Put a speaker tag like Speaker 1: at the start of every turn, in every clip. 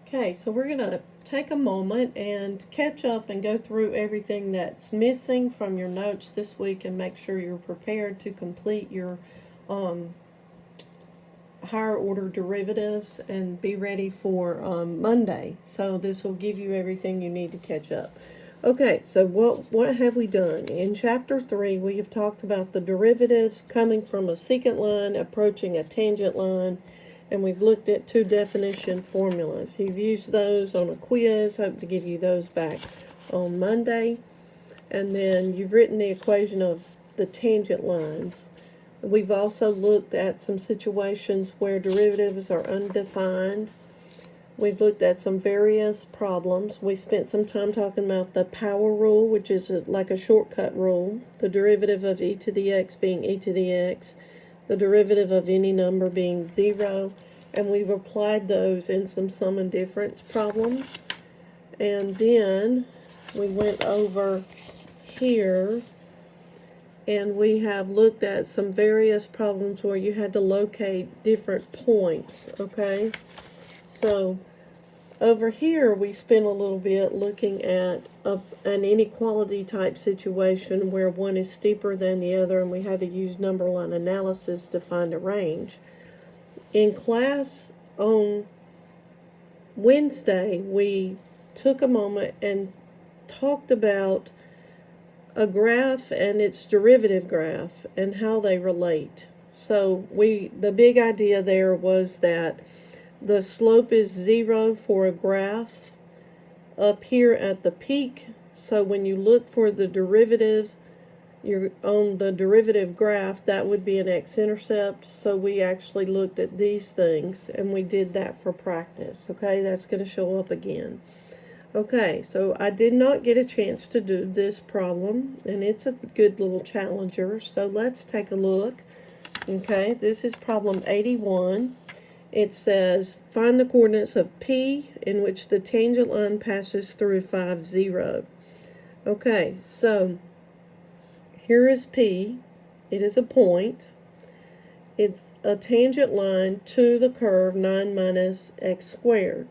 Speaker 1: Okay, so we're going to take a moment and catch up and go through everything that's missing from your notes this week and make sure you're prepared to complete your um, higher order derivatives and be ready for Monday. So this will give you everything you need to catch up. Okay, so what have we done? In chapter 3, we have talked about the derivatives coming from a secant line approaching a tangent line, and we've looked at two definition formulas. You've used those on a quiz. Hope to give you those back on Monday. And then you've written the equation of the tangent lines. We've also looked at some situations where derivatives are undefined. We've looked at some various problems. We spent some time talking about the power rule, which is like a shortcut rule. The derivative of e to the x being e to the x. The derivative of any number being 0. And we've applied those in some sum and difference problems. And then we went over here and we have looked at some various problems where you had to locate different points, okay? So over here we spent a little bit looking at an inequality type situation where one is steeper than the other, and we had to use number line analysis to find a range. In class on Wednesday, we took a moment and talked about a graph and its derivative graph and how they relate. So the big idea there was that the slope is 0 for a graph up here at the peak. So when you look for the derivative, you're on the derivative graph, that would be an x-intercept. So we actually looked at these things and we did that for practice. Okay, that's going to show up again. Okay, so I did not get a chance to do this problem, and it's a good little challenger, so let's take a look. Okay, this is problem 81. It says, find the coordinates of P in which the tangent line passes through 5, 0. Okay, so here is P. It is a point. It's a tangent line to the curve 9 minus x squared.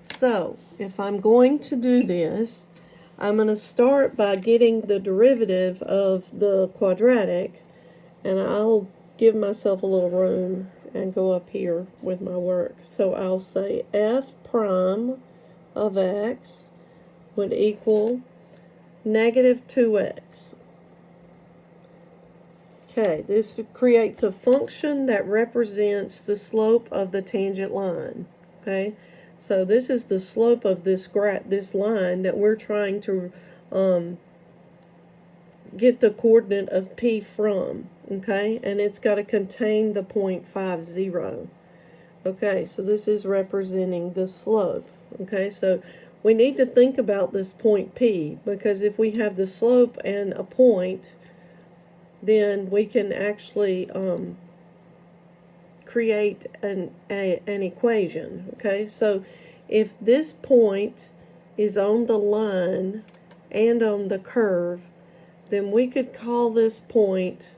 Speaker 1: So, if I'm going to do this, I'm going to start by getting the derivative of the quadratic, and I'll give myself a little room and go up here with my work. So I'll say f prime of x would equal negative 2x. Okay, this creates a function that represents the slope of the tangent line. Okay, so this is the slope of this line that we're trying to get the coordinate of P from. Okay, and it's got to contain the point 5, 0. Okay, so this is representing the slope. Okay, so we need to think about this point P, because if we have the slope and a point, then we can actually create an equation. Okay, so if this point is on the line and on the curve, then we could call this point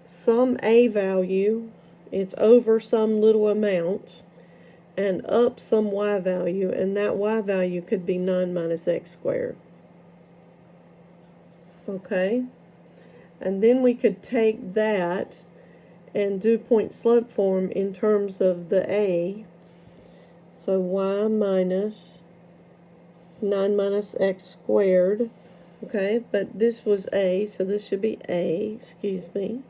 Speaker 1: some a value, it's over some little amount, and up some y value, and that y value could be 9 minus x squared. Okay, and then we could take that and do point slope form in terms of the a. So y minus 9 minus x squared. Okay, but this was a, so this should be a, excuse me.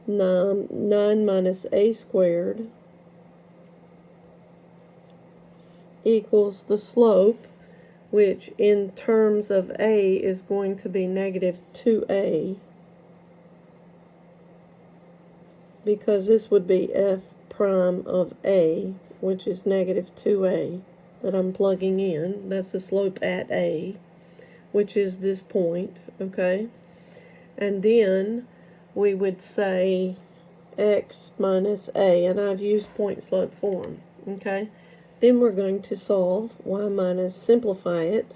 Speaker 1: 9 minus a squared equals the slope, which in terms of a is going to be negative 2a, because this would be f prime of a, which is negative 2a that I'm plugging in. That's the slope at a, which is this point, okay? And then we would say x minus a, and I've used point slope form, okay? Then we're going to solve y minus, simplify it.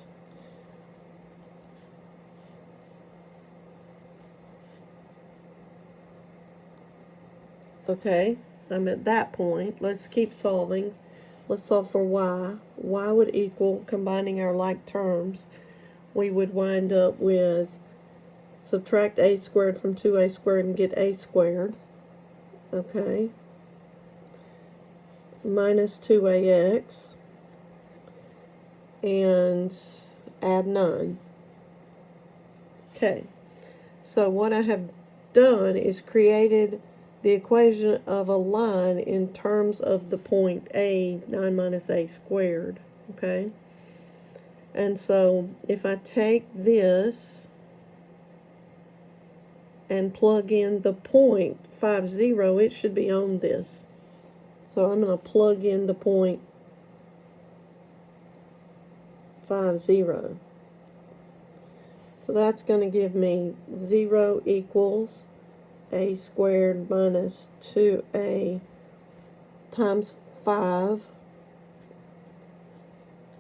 Speaker 1: Okay, I'm at that point. Let's keep solving. let's solve for y. Y would equal, combining our like terms, we would wind up with subtract a squared from 2a squared and get a squared, okay, minus 2ax, and add 9. Okay, so what I have done is created the equation of a line in terms of the point a, 9 minus a squared, okay? And so if I take this and plug in the point 50, it should be on this. So I'm going to plug in the point 50. So that's going to give me 0 equals a squared minus 2a times 5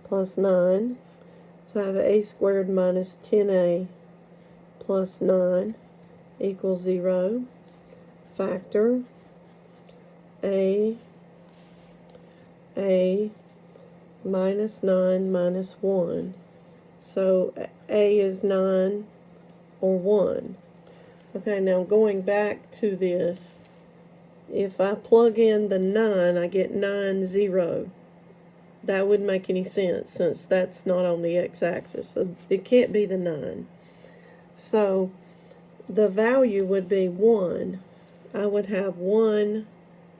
Speaker 1: plus 9. So I have a squared minus 10a plus 9 equals 0. Factor a minus 9 minus 1. So a is 9 or 1. Okay, now going back to this, if I plug in the 9, I get 9, 0. That wouldn't make any sense since that's not on the x-axis. So it can't be the 9. So the value would be 1. I would have 1,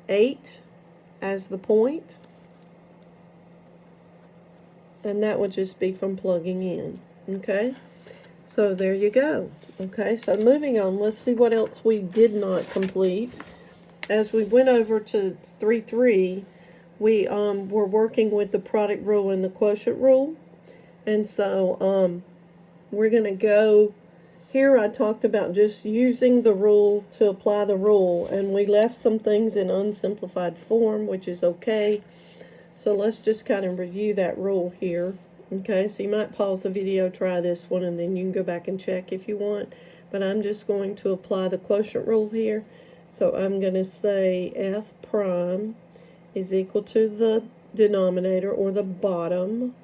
Speaker 1: 8 as the point. And that would just be from plugging in. Okay? So there you go. Okay, so moving on, let's see what else we did not complete. As we went over to 3.3, we were working with the product rule and the quotient rule. And so we're going to go, here I talked about just using the rule to apply the rule, and we left some things in unsimplified form, which is okay. So let's just kind of review that rule here. Okay, so you might pause the video, try this one, and then you can go back and check if you want. But I'm just going to apply the quotient rule here. So I'm going to say f prime is equal to the denominator, or the bottom,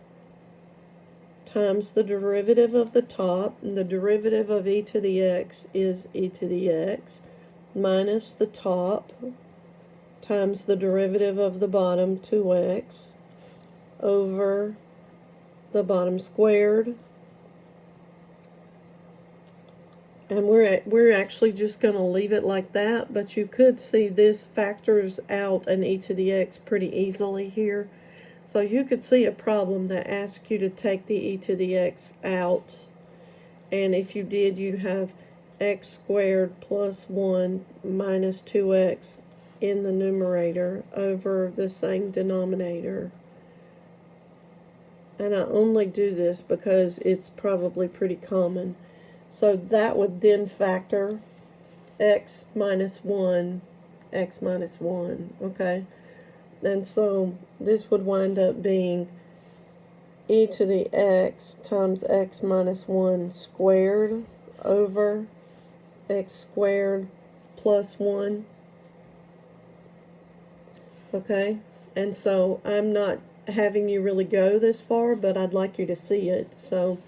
Speaker 1: times the derivative of the top. And the derivative of e to the x is e to the x, minus the top times the derivative of the bottom, 2x, over the bottom squared. And we're actually just going to leave it like that, but you could see this factors out an e to the x pretty easily here. So you could see a problem that asks you to take the e to the x out, and if you did, you'd have x squared plus 1 minus 2x in the numerator over the same denominator. And I only do this because it's probably pretty common. So that would then factor x minus 1, okay? And so this would wind up being e to the x times x minus 1 squared over x squared plus 1. Okay? And so I'm not having you really go this far, but I'd like you to see it. So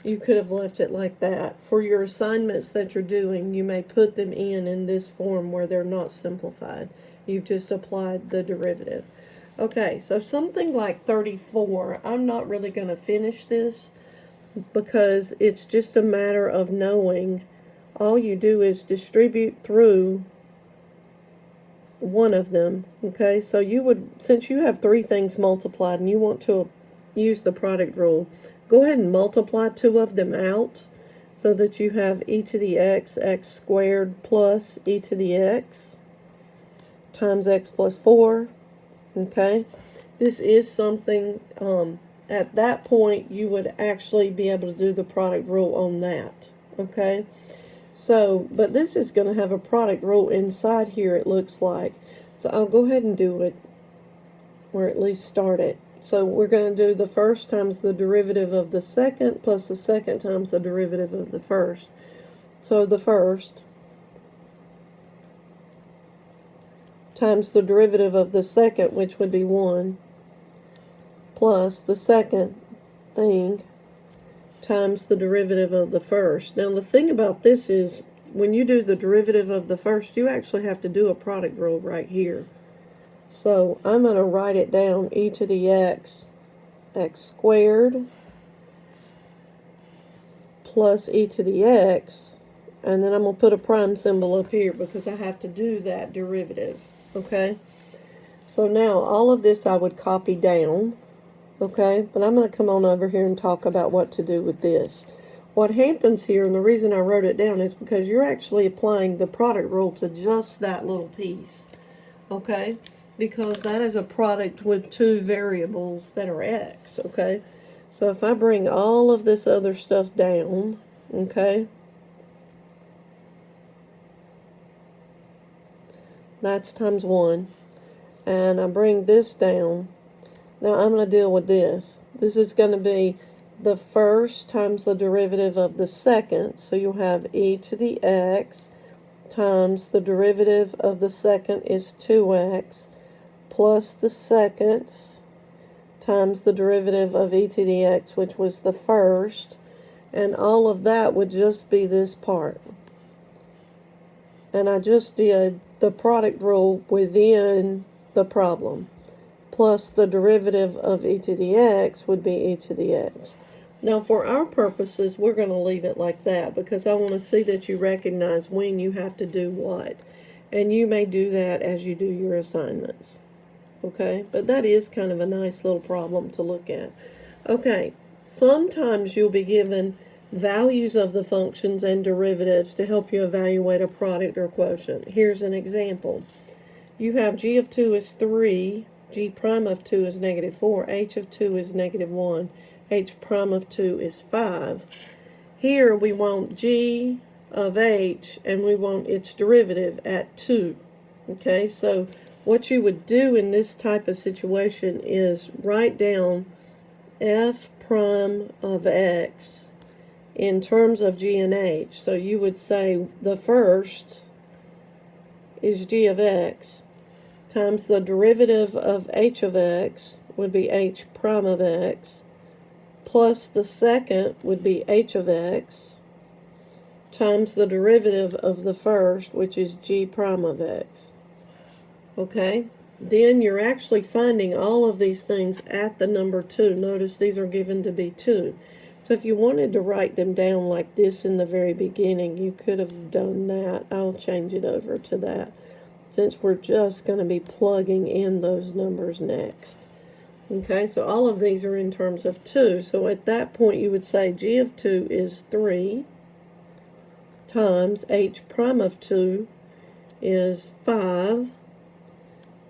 Speaker 1: you could have left it like that. For your assignments that you're doing, you may put them in this form where they're not simplified. You've just applied the derivative. Okay, so something like 34, I'm not really going to finish this because it's just a matter of knowing. All you do is distribute through one of them. Okay, so you would, since you have 3 things multiplied and you want to use the product rule, go ahead and multiply 2 of them out so that you have e to the x, x squared plus e to the x times x plus 4. Okay, this is something, at that point you would actually be able to do the product rule on that. Okay, so, but this is going to have a product rule inside here, it looks like. So I'll go ahead and do it, or at least start it. So we're going to do the first times the derivative of the second plus the second times the derivative of the first. So the first times the derivative of the second, which would be 1, plus the second thing times the derivative of the first. Now the thing about this is when you do the derivative of the first, you actually have to do a product rule right here. So I'm going to write it down, e to the x squared plus e to the x, and then I'm going to put a prime symbol up here because I have to do that derivative, okay? So now all of this I would copy down, okay? But I'm going to come on over here and talk about what to do with this. What happens here, and the reason I wrote it down, is because you're actually applying the product rule to just that little piece, okay? Because that is a product with two variables that are x, okay? So if I bring all of this other stuff down, okay, that's times 1, and I bring this down. Now I'm going to deal with this. This is going to be the first times the derivative of the second, so you'll have e to the x times the derivative of the second is 2x plus the second times the derivative of e to the x, which was the first, and all of that would just be this part. And I just did the product rule within the problem, plus the derivative of e to the x would be e to the x. Now for our purposes, we're going to leave it like that because I want to see that you recognize when you have to do what. And you may do that as you do your assignments. Okay, but that is kind of a nice little problem to look at. Okay, sometimes you'll be given values of the functions and derivatives to help you evaluate a product or quotient. Here's an example. You have g of 2 is 3, g prime of 2 is negative 4, h of 2 is negative 1, h prime of 2 is 5. Here we want g of h and we want its derivative at 2. Okay, so what you would do in this type of situation is write down f prime of x in terms of g and h. So you would say the first is g of x times the derivative of h of x would be h prime of x plus the second would be h of x times the derivative of the first, which is g prime of x. Okay, then you're actually finding all of these things at the number 2. Notice these are given to be 2. So if you wanted to write them down like this in the very beginning, you could have done that. I'll change it over to that since we're just going to be plugging in those numbers next. Okay, so all of these are in terms of 2. So at that point you would say g of 2 is 3 times h prime of 2 is 5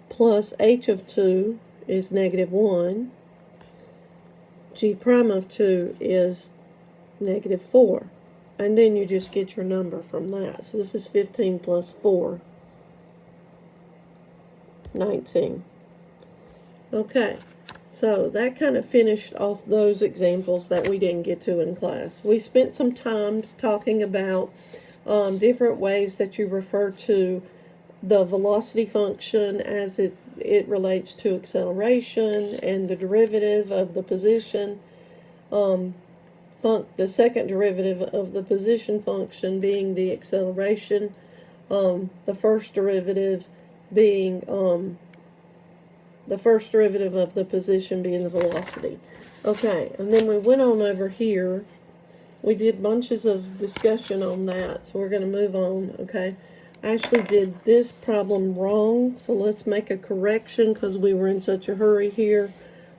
Speaker 1: plus h of 2 is negative 1, g prime of 2 is negative 4, and then you just get your number from that. So this is 15 plus 4, 19. Okay, so that kind of finished off those examples that we didn't get to in class. We spent some time talking about different ways that you refer to the velocity function as it relates to acceleration and the derivative of the position, the second derivative of the position function being the acceleration, the first derivative being the first derivative of the position being the velocity. Okay, and then we went on over here. We did bunches of discussion on that, so we're going to move on, okay? I actually did this problem wrong, so let's make a correction because we were in such a hurry here.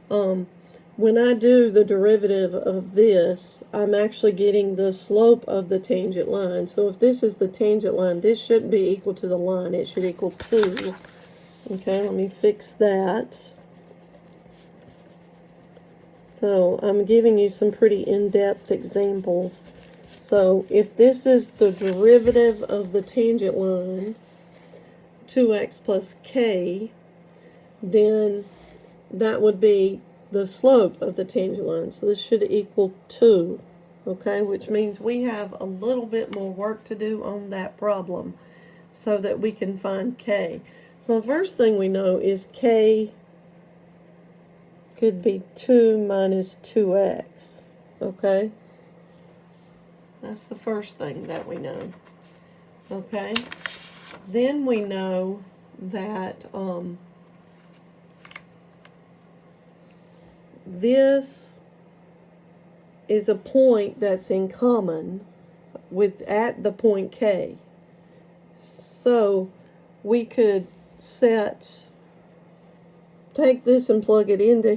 Speaker 1: When I do the derivative of this, I'm actually getting the slope of the tangent line. So if this is the tangent line, this shouldn't be equal to the line. It should equal 2. Okay, let me fix that. So I'm giving you some pretty in-depth examples. So if this is the derivative of the tangent line, 2x plus k, then that would be the slope of the tangent line. So this should equal 2, okay, which means we have a little bit more work to do on that problem so that we can find k. So the first thing we know is k could be 2 minus 2x. Okay? That's the first thing that we know. Okay? Then we know that this is a point that's in common with at the point K. So we could take this and plug it into